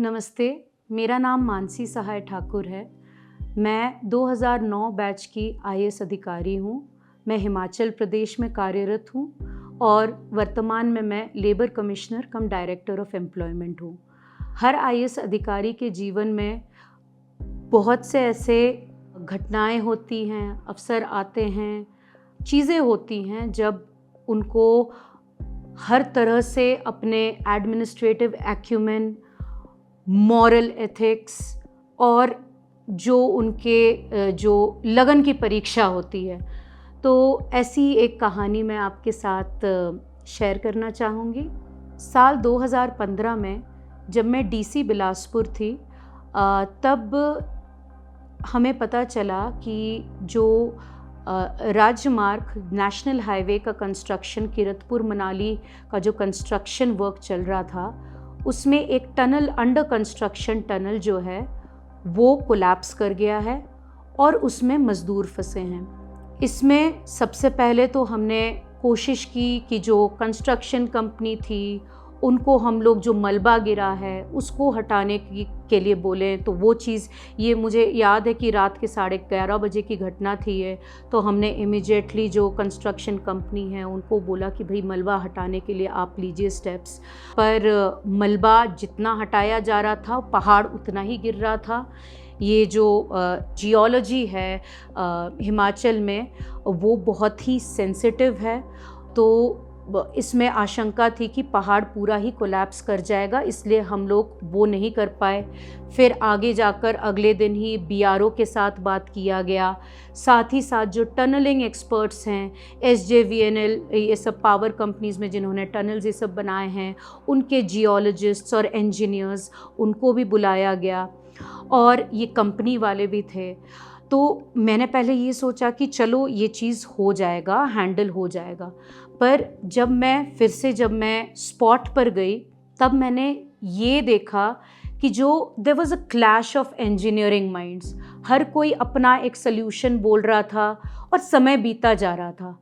नमस्ते, मेरा नाम मानसी सहाय ठाकुर है। मैं 2009 बैच की आईएएस अधिकारी हूँ। मैं हिमाचल प्रदेश में कार्यरत हूँ और वर्तमान में मैं labour commissioner come director of employment हूँ। हर आईएएस अधिकारी के जीवन में बहुत से ऐसे घटनाएं होती हैं, अवसर आते हैं, चीज़ें होती हैं जब उनको हर तरह से अपने एडमिनिस्ट्रेटिव एक्यूमेन, मॉरल एथिक्स और जो उनके जो लगन की परीक्षा होती है, तो ऐसी एक कहानी मैं आपके साथ शेयर करना चाहूँगी। साल 2015 में जब मैं डीसी बिलासपुर थी, तब हमें पता चला कि जो राजमार्ग नेशनल हाईवे का कंस्ट्रक्शन, कीरतपुर मनाली का जो कंस्ट्रक्शन वर्क चल रहा था, उसमें एक टनल, अंडर कंस्ट्रक्शन टनल जो है वो कोलैप्स कर गया है और उसमें मज़दूर फंसे हैं। इसमें सबसे पहले तो हमने कोशिश की कि जो कंस्ट्रक्शन कंपनी थी उनको हम लोग जो मलबा गिरा है उसको हटाने के लिए बोलें, तो वो चीज़, ये मुझे याद है कि रात के 11:30 बजे की घटना थी ये। तो हमने इमीडिएटली जो कंस्ट्रक्शन कंपनी है उनको बोला कि भाई मलबा हटाने के लिए आप लीजिए स्टेप्स। पर मलबा जितना हटाया जा रहा था पहाड़ उतना ही गिर रहा था। ये जो जियोलॉजी है हिमाचल में वो बहुत ही सेंसिटिव है, तो इसमें आशंका थी कि पहाड़ पूरा ही कोलैप्स कर जाएगा, इसलिए हम लोग वो नहीं कर पाए। फिर आगे जाकर अगले दिन ही बीआरओ के साथ बात किया गया। साथ ही साथ जो टनलिंग एक्सपर्ट्स हैं, एसजेवीएनएल, ये सब पावर कंपनीज़ में जिन्होंने टनल्स ये सब बनाए हैं, उनके जियोलॉजिस्ट्स और इंजीनियर्स, उनको भी बुलाया गया और ये कंपनी वाले भी थे। तो मैंने पहले ये सोचा कि चलो ये चीज़ हो जाएगा, हैंडल हो जाएगा। पर जब मैं स्पॉट पर गई, तब मैंने ये देखा कि जो there was a clash of engineering minds. हर कोई अपना एक सल्यूशन बोल रहा था और समय बीता जा रहा था।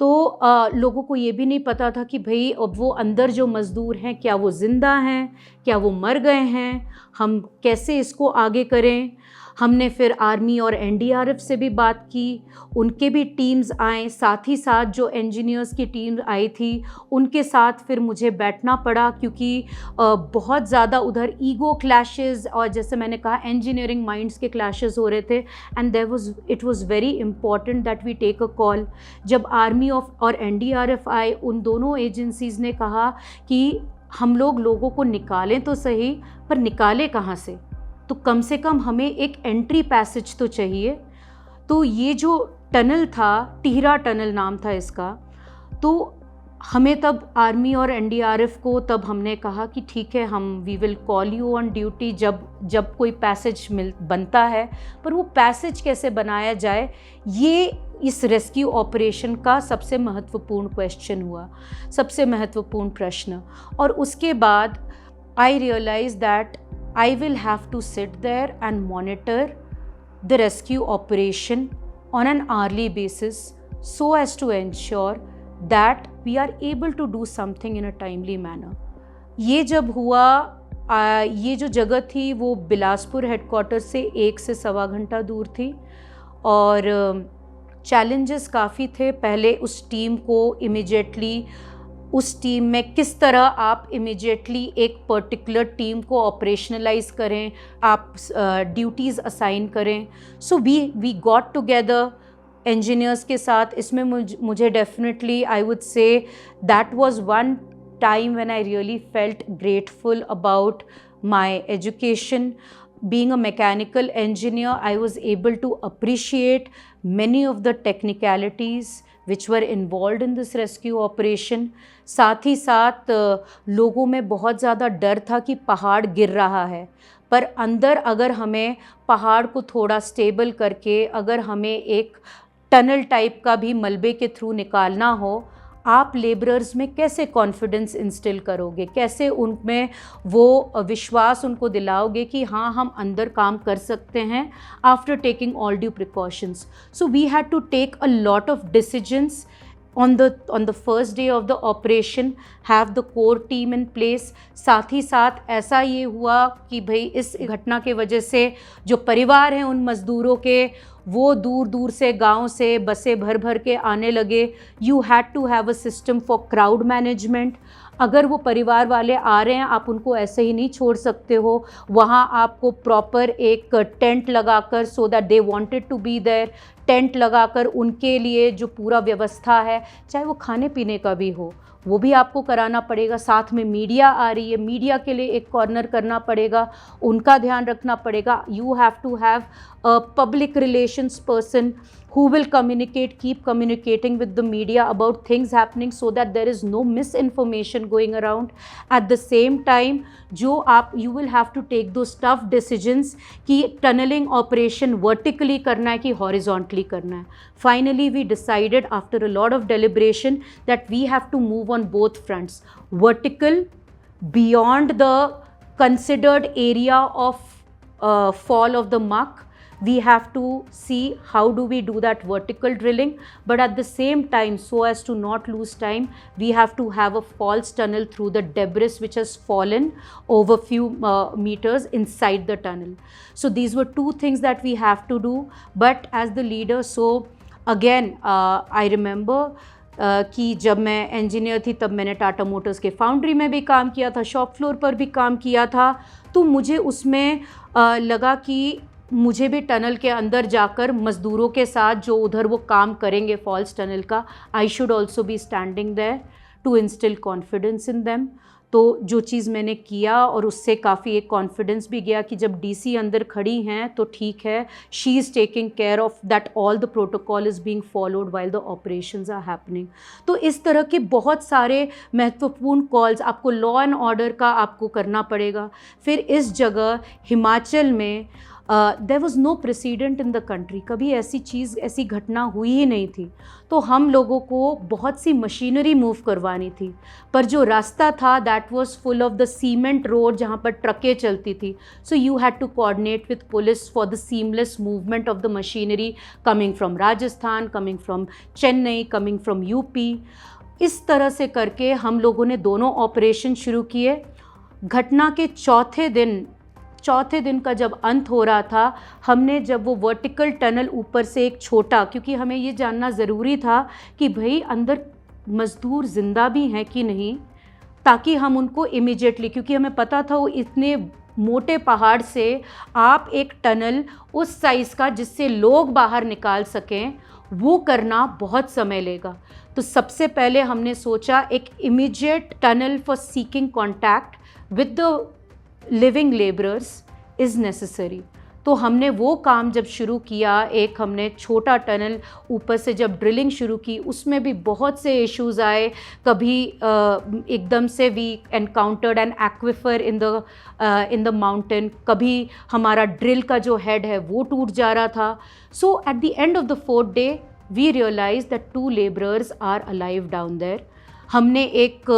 तो लोगों को ये भी नहीं पता था कि भाई अब वो अंदर जो मज़दूर हैं, क्या वो ज़िंदा हैं, क्या वो मर गए हैं, हम कैसे इसको आगे करें। हमने फिर आर्मी और एनडीआरएफ से भी बात की, उनके भी टीम्स आए, साथ ही साथ जो इंजीनियर्स की टीम आई थी उनके साथ फिर मुझे बैठना पड़ा, क्योंकि बहुत ज़्यादा उधर ईगो क्लैशेस और जैसे मैंने कहा इंजीनियरिंग माइंड्स के क्लैशेस हो रहे थे। And it was very important that we take a call. जब आर्मी और एनडीआरएफ आए, उन दोनों एजेंसीज़ ने कहा कि हम लोगों को निकालें तो सही, पर निकालें कहाँ से, तो कम से कम हमें एक एंट्री पैसेज तो चाहिए। तो ये जो टनल था, टिहरा टनल नाम था इसका, तो हमें तब आर्मी और एनडीआरएफ को तब हमने कहा कि ठीक है, हम we will call you on duty जब कोई पैसेज बनता है। पर वो पैसेज कैसे बनाया जाए, ये इस रेस्क्यू ऑपरेशन का सबसे महत्वपूर्ण क्वेश्चन हुआ, सबसे महत्वपूर्ण प्रश्न। और उसके बाद I realise that I will have to sit there and monitor the rescue operation on an hourly basis so as to ensure that we are able to do something in a timely manner. ये जब हुआ, ये जो जगह थी वो Bilaspur headquarter से 1 से सवा घंटा दूर थी और चैलेंजेस काफ़ी थे। पहले उस टीम को इमीडिएटली, उस टीम में किस तरह आप इमीडिएटली एक पर्टिकुलर टीम को ऑपरेशनलाइज करें, आप ड्यूटीज़ असाइन करें। So we got together engineers के साथ। इसमें मुझे definitely I would say that was one time when I really felt grateful about my education. Being a mechanical engineer, I was able to appreciate many of the technicalities which were involved in this rescue operation. साथ ही साथ लोगों में बहुत ज़्यादा डर था कि पहाड़ गिर रहा है, पर अंदर अगर हमें पहाड़ को थोड़ा स्टेबल करके, अगर हमें एक टनल टाइप का भी मलबे के थ्रू निकालना हो, आप लेबरर्स में कैसे कॉन्फिडेंस इंस्टिल करोगे, कैसे उनमें वो विश्वास उनको दिलाओगे कि हाँ हम अंदर काम कर सकते हैं after taking all due precautions. So we had to take a lot of decisions on the first day of the operation have the core team in place। साथ ही साथ ऐसा ये हुआ कि भाई इस घटना के वजह से जो परिवार हैं उन मज़दूरों के, वो दूर दूर से गांव से बसें भर भर के आने लगे। You had to have a system for crowd management. अगर वो परिवार वाले आ रहे हैं, आप उनको ऐसे ही नहीं छोड़ सकते हो, वहाँ आपको प्रॉपर एक टेंट लगाकर, so that they wanted to be there, tent लगाकर उनके लिए जो पूरा व्यवस्था है, चाहे वो खाने पीने का भी हो, वो भी आपको कराना पड़ेगा। साथ में मीडिया आ रही है, मीडिया के लिए एक कॉर्नर करना पड़ेगा, उनका ध्यान रखना पड़ेगा। You have to have a public relations person who will communicate, keep communicating with the media about things happening so that there is no misinformation going around। At the same time, जो आप you will have to take those tough decisions कि tunneling operation vertically करना है कि horizontally करना है। Finally, we decided after a lot of deliberation that we have to move on both fronts, vertical beyond the considered area of fall of the muck। We have to see how do we do that vertical drilling, but at the same time, so as to not lose time, we have to have a false tunnel through the debris which has fallen over few meters inside the tunnel। So these were two things that we have to do, but as the leader, so again I remember कि जब मैं engineer थी तब मैंने Tata Motors के foundry में भी काम किया था, शॉप फ्लोर पर भी काम किया था, तो मुझे उसमें लगा कि मुझे भी टनल के अंदर जाकर मज़दूरों के साथ जो उधर वो काम करेंगे फॉल्स टनल का, I should also be standing there to instil confidence in them. तो जो चीज़ मैंने किया और उससे काफ़ी एक कॉन्फिडेंस भी गया कि जब डीसी अंदर खड़ी हैं तो ठीक है, she is taking care of that all the protocol is being followed while the operations are happening. तो इस तरह के बहुत सारे महत्वपूर्ण कॉल्स आपको लॉ एंड ऑर्डर का आपको करना पड़ेगा। फिर इस जगह हिमाचल में there was no president in the country, कभी ऐसी चीज़, ऐसी घटना हुई ही नहीं थी। तो हम लोगों को बहुत सी मशीनरी मूव करवानी थी, पर जो रास्ता था that was full of the cement road जहाँ पर ट्रकें चलती थी। So you had to coordinate with police for the seamless movement of the machinery coming from Rajasthan, coming from Chennai, coming from UP. इस तरह से करके हम लोगों ने दोनों ऑपरेशन शुरू किए। घटना के चौथे दिन का जब अंत हो रहा था, हमने जब वो वर्टिकल टनल ऊपर से एक छोटा, क्योंकि हमें ये जानना ज़रूरी था कि भाई अंदर मज़दूर ज़िंदा भी हैं कि नहीं, ताकि हम उनको इमीडिएटली, क्योंकि हमें पता था वो इतने मोटे पहाड़ से आप एक टनल उस साइज़ का जिससे लोग बाहर निकाल सकें, वो करना बहुत समय लेगा। तो सबसे पहले हमने सोचा एक immediate tunnel for seeking contact with the living labourers is necessary. तो हमने वो काम जब शुरू किया, एक हमने छोटा टनल ऊपर से जब ड्रिलिंग शुरू की, उसमें भी बहुत से इश्यूज़ आए। कभी एकदम से we encountered an aquifer in the mountain, कभी हमारा ड्रिल का जो हेड है वो टूट जा रहा था। So at the end of the 4th day we realise that 2 labourers are alive down there. हमने एक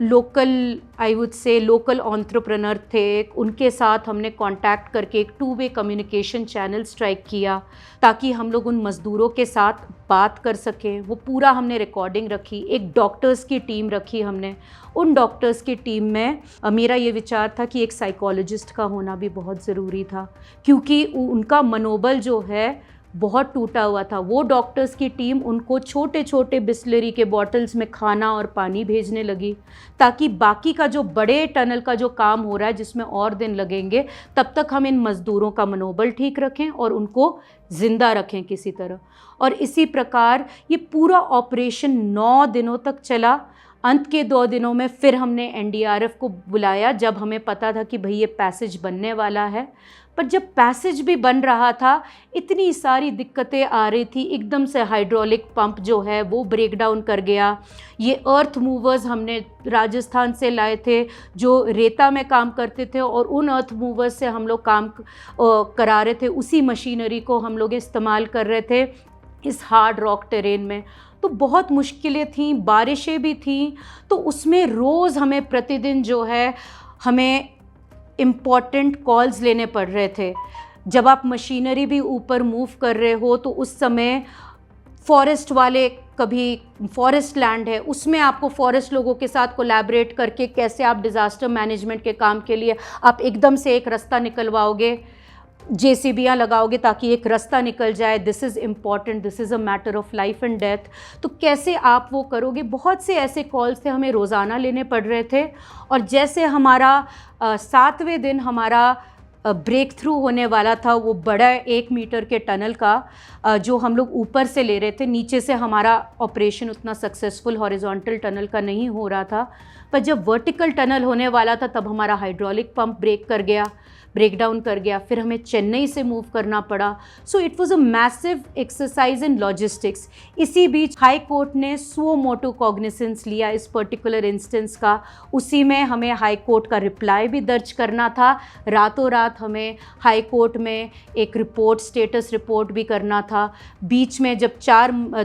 local, I would say local entrepreneur थे, उनके साथ हमने कांटेक्ट करके एक 2-वे कम्युनिकेशन चैनल स्ट्राइक किया ताकि हम लोग उन मज़दूरों के साथ बात कर सकें। वो पूरा हमने रिकॉर्डिंग रखी। एक डॉक्टर्स की टीम रखी हमने। उन डॉक्टर्स की टीम में मेरा ये विचार था कि एक साइकोलॉजिस्ट का होना भी बहुत ज़रूरी था, क्योंकि उनका मनोबल जो है बहुत टूटा हुआ था। वो डॉक्टर्स की टीम उनको छोटे छोटे बिस्लरी के बॉटल्स में खाना और पानी भेजने लगी, ताकि बाकी का जो बड़े टनल का जो काम हो रहा है जिसमें और दिन लगेंगे, तब तक हम इन मज़दूरों का मनोबल ठीक रखें और उनको ज़िंदा रखें किसी तरह। और इसी प्रकार ये पूरा ऑपरेशन 9 दिनों तक चला। अंत के 2 दिनों में फिर हमने एनडीआरएफ को बुलाया, जब हमें पता था कि भाई ये पैसेज बनने वाला है। पर जब पैसेज भी बन रहा था, इतनी सारी दिक्कतें आ रही थी। एकदम से हाइड्रोलिक पंप जो है वो ब्रेक डाउन कर गया। ये अर्थ मूवर्स हमने राजस्थान से लाए थे जो रेता में काम करते थे, और उन अर्थ मूवर्स से हम लोग काम करा रहे थे। उसी मशीनरी को हम लोग इस्तेमाल कर रहे थे इस हार्ड रॉक टेरेन में। तो बहुत मुश्किलें थीं, बारिशें भी थीं। तो उसमें रोज़ हमें प्रतिदिन जो है हमें इम्पॉर्टेंट कॉल्स लेने पड़ रहे थे। जब आप मशीनरी भी ऊपर मूव कर रहे हो तो उस समय फॉरेस्ट वाले, कभी फॉरेस्ट लैंड है उसमें आपको फॉरेस्ट लोगों के साथ कोलैबोरेट करके कैसे आप डिज़ास्टर मैनेजमेंट के काम के लिए आप एकदम से एक रास्ता निकलवाओगे, जेसीबियाँ लगाओगे ताकि एक रास्ता निकल जाए। This is important, this is a matter of life and death. तो कैसे आप वो करोगे। बहुत से ऐसे कॉल्स थे हमें रोज़ाना लेने पड़ रहे थे। और जैसे हमारा 7वें दिन हमारा ब्रेक थ्रू होने वाला था, वो बड़ा 1 मीटर के टनल का जो हम लोग ऊपर से ले रहे थे, नीचे से हमारा ऑपरेशन उतना सक्सेसफुल हॉरिजॉन्टल टनल का नहीं हो रहा था। पर जब वर्टिकल टनल होने वाला था तब हमारा हाइड्रोलिक पंप ब्रेक डाउन कर गया। फिर हमें चेन्नई से मूव करना पड़ा। So it was a massive exercise in logistics. इसी बीच हाई कोर्ट ने सुओ मोटो कॉग्निसेंस लिया इस पर्टिकुलर इंस्टेंस का। उसी में हमें हाई कोर्ट का रिप्लाई भी दर्ज करना था। रातों रात हमें हाई कोर्ट में एक रिपोर्ट, स्टेटस रिपोर्ट भी करना था। बीच में जब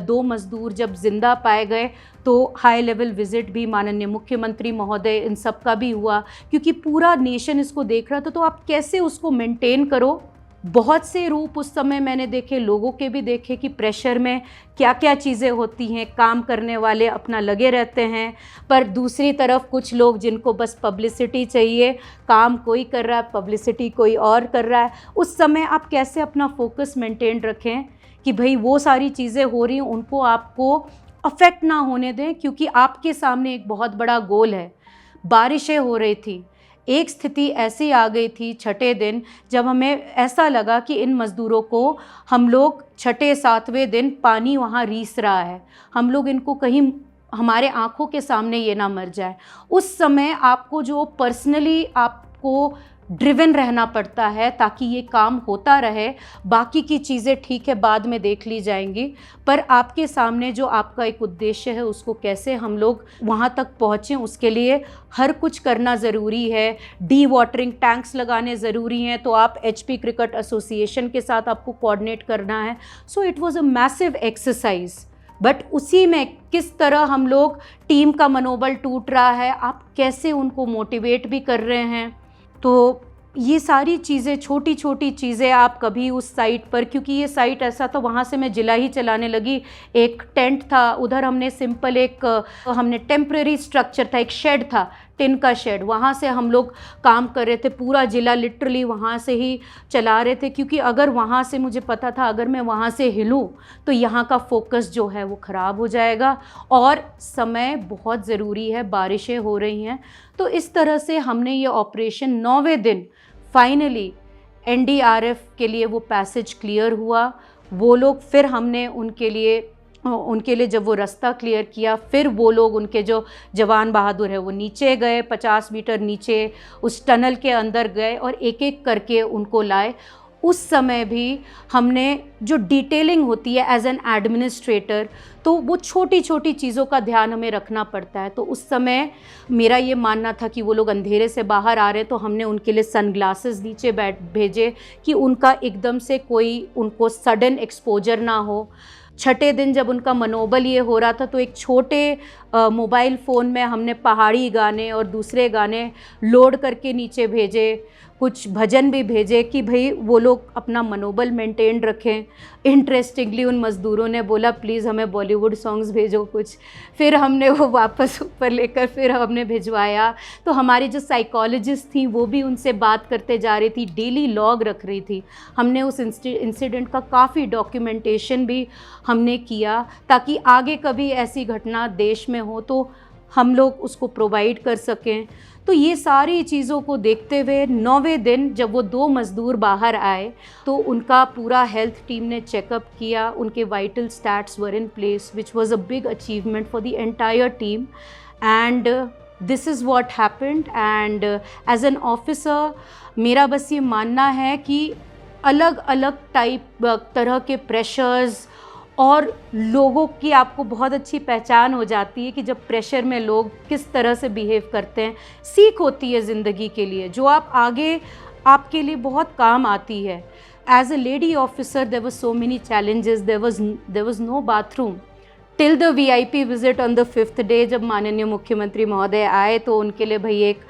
2 मज़दूर जब जिंदा पाए गए तो हाई लेवल विजिट भी माननीय मुख्यमंत्री महोदय इन सब का भी हुआ, क्योंकि पूरा नेशन इसको देख रहा था। तो आप कैसे उसको मेंटेन करो। बहुत से रूप उस समय मैंने देखे, लोगों के भी देखे कि प्रेशर में क्या क्या चीज़ें होती हैं। काम करने वाले अपना लगे रहते हैं, पर दूसरी तरफ कुछ लोग जिनको बस पब्लिसिटी चाहिए, काम कोई कर रहा है, पब्लिसिटी कोई और कर रहा है। उस समय आप कैसे अपना फोकस मेंटेन रखें कि भाई वो सारी चीज़ें हो रही हैं उनको आपको अफेक्ट ना होने दें, क्योंकि आपके सामने एक बहुत बड़ा गोल है। बारिशें हो रही थी। एक स्थिति ऐसी आ गई थी छठे दिन जब हमें ऐसा लगा कि इन मज़दूरों को हम लोग 6-7वें दिन पानी वहाँ रीस रहा है, हम लोग इनको कहीं हमारे आँखों के सामने ये ना मर जाए। उस समय आपको जो पर्सनली आपको ड्रिवन रहना पड़ता है ताकि ये काम होता रहे। बाकी की चीज़ें ठीक है बाद में देख ली जाएंगी, पर आपके सामने जो आपका एक उद्देश्य है उसको कैसे हम लोग वहाँ तक पहुँचें, उसके लिए हर कुछ करना ज़रूरी है। डी वाटरिंग टैंक्स लगाने ज़रूरी हैं, तो आप HP क्रिकेट एसोसिएशन के साथ आपको कोऑर्डिनेट करना है। So it was a massive exercise. But उसी में किस तरह हम लोग टीम का मनोबल टूट रहा है, आप कैसे उनको मोटिवेट भी कर रहे हैं। तो ये सारी चीज़ें, छोटी छोटी चीज़ें आप कभी उस साइट पर, क्योंकि ये साइट ऐसा था वहाँ से मैं जिला ही चलाने लगी। एक टेंट था उधर, हमने सिंपल हमने टेम्परेरी स्ट्रक्चर था, एक शेड था, टिन का शेड, वहाँ से हम लोग काम कर रहे थे। पूरा जिला लिटरली वहाँ से ही चला रहे थे, क्योंकि अगर वहाँ से, मुझे पता था अगर मैं वहाँ से हिलूँ तो यहाँ का फोकस जो है वो ख़राब हो जाएगा और समय बहुत ज़रूरी है, बारिशें हो रही हैं। तो इस तरह से हमने ये ऑपरेशन 9वें दिन फाइनली NDRF के लिए वो पैसेज क्लियर हुआ। वो लोग फिर हमने उनके लिए जब वो रास्ता क्लियर किया, फिर वो लोग, उनके जो जवान बहादुर है, वो नीचे गए, 50 मीटर नीचे उस टनल के अंदर गए और एक एक करके उनको लाए। उस समय भी हमने जो डिटेलिंग होती है एज एन एडमिनिस्ट्रेटर, तो वो छोटी छोटी चीज़ों का ध्यान हमें रखना पड़ता है। तो उस समय मेरा ये मानना था कि वो लोग अंधेरे से बाहर आ रहे, तो हमने उनके लिए सनग्लासेस नीचे भेजे कि उनका एकदम से कोई उनको सडन एक्सपोजर ना हो। छठे दिन जब उनका मनोबल ये हो रहा था तो एक छोटे मोबाइल फ़ोन में हमने पहाड़ी गाने और दूसरे गाने लोड करके नीचे भेजे, कुछ भजन भी भेजे कि भाई वो लोग अपना मनोबल मेंटेन रखें। इंटरेस्टिंगली उन मज़दूरों ने बोला प्लीज़ हमें बॉलीवुड सॉन्ग्स भेजो कुछ। फिर हमने वो वापस ऊपर लेकर फिर हमने भिजवाया। तो हमारी जो साइकोलॉजिस्ट थी वो भी उनसे बात करते जा रही थी, डेली लॉग रख रही थी। हमने उस इंसिडेंट का काफ़ी डॉक्यूमेंटेशन भी हमने किया ताकि आगे कभी ऐसी घटना देश में हो तो हम लोग उसको प्रोवाइड कर सकें। तो ये सारी चीज़ों को देखते हुए 9वें दिन जब वो 2 मज़दूर बाहर आए तो उनका पूरा हेल्थ टीम ने चेकअप किया, उनके vital stats were in place, which was a big achievement for the entire team. And this is what happened. And as an officer मेरा बस ये मानना है कि अलग अलग तरह के प्रेशर्स और लोगों की आपको बहुत अच्छी पहचान हो जाती है कि जब प्रेशर में लोग किस तरह से बिहेव करते हैं। सीख होती है ज़िंदगी के लिए जो आप आगे आपके लिए बहुत काम आती है। As a lady officer there were so many challenges, there was no bathroom till the VIP visit on the 5th day. जब माननीय मुख्यमंत्री महोदय आए तो उनके लिए भाई एक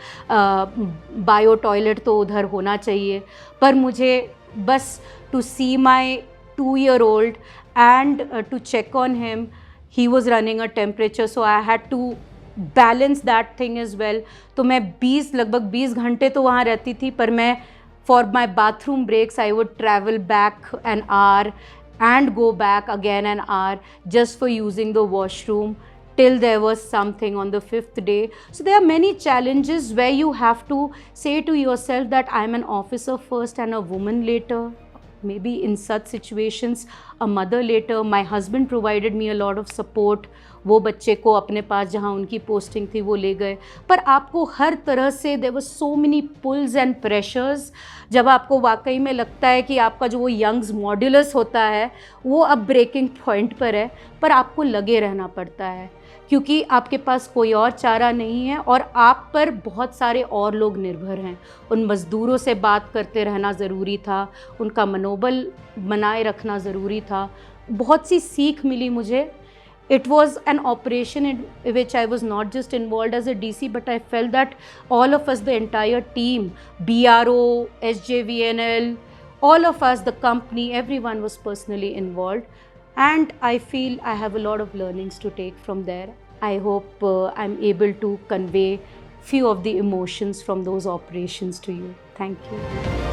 बायो टॉयलेट तो उधर होना चाहिए, पर मुझे बस to see my 2-year-old and to check on him. He was running a temperature, so I had to balance that thing is well. तो मैं लगभग 20 घंटे तो वहाँ रहती थी, पर मैं for my bathroom breaks I would travel back an hour and go back again an hour just for using the washroom till there was something on the 5th day. So there are many challenges where you have to say to yourself that I'm an officer first and a woman later. Maybe in such situations a mother later. My husband provided me a lot of support. वो बच्चे को अपने पास जहाँ उनकी posting थी वो ले गए, पर आपको हर तरह से there were so many pulls and pressures. जब आपको वाकई में लगता है कि आपका जो वो यंग्स मॉड्यूलस होता है वो अब ब्रेकिंग पॉइंट पर है, पर आपको लगे रहना पड़ता है क्योंकि आपके पास कोई और चारा नहीं है और आप पर बहुत सारे और लोग निर्भर हैं. उन मज़दूरों से बात करते रहना ज़रूरी था, उनका मनोबल बनाए रखना ज़रूरी था. बहुत सी सीख मिली मुझे. It was an operation in which I was not just involved as a DC, but I felt that all of us, the entire team, BRO, SJVNL, all of us, the company, everyone was personally involved. And I feel I have a lot of learnings to take from there. I hope I'm able to convey few of the emotions from those operations to you. Thank you.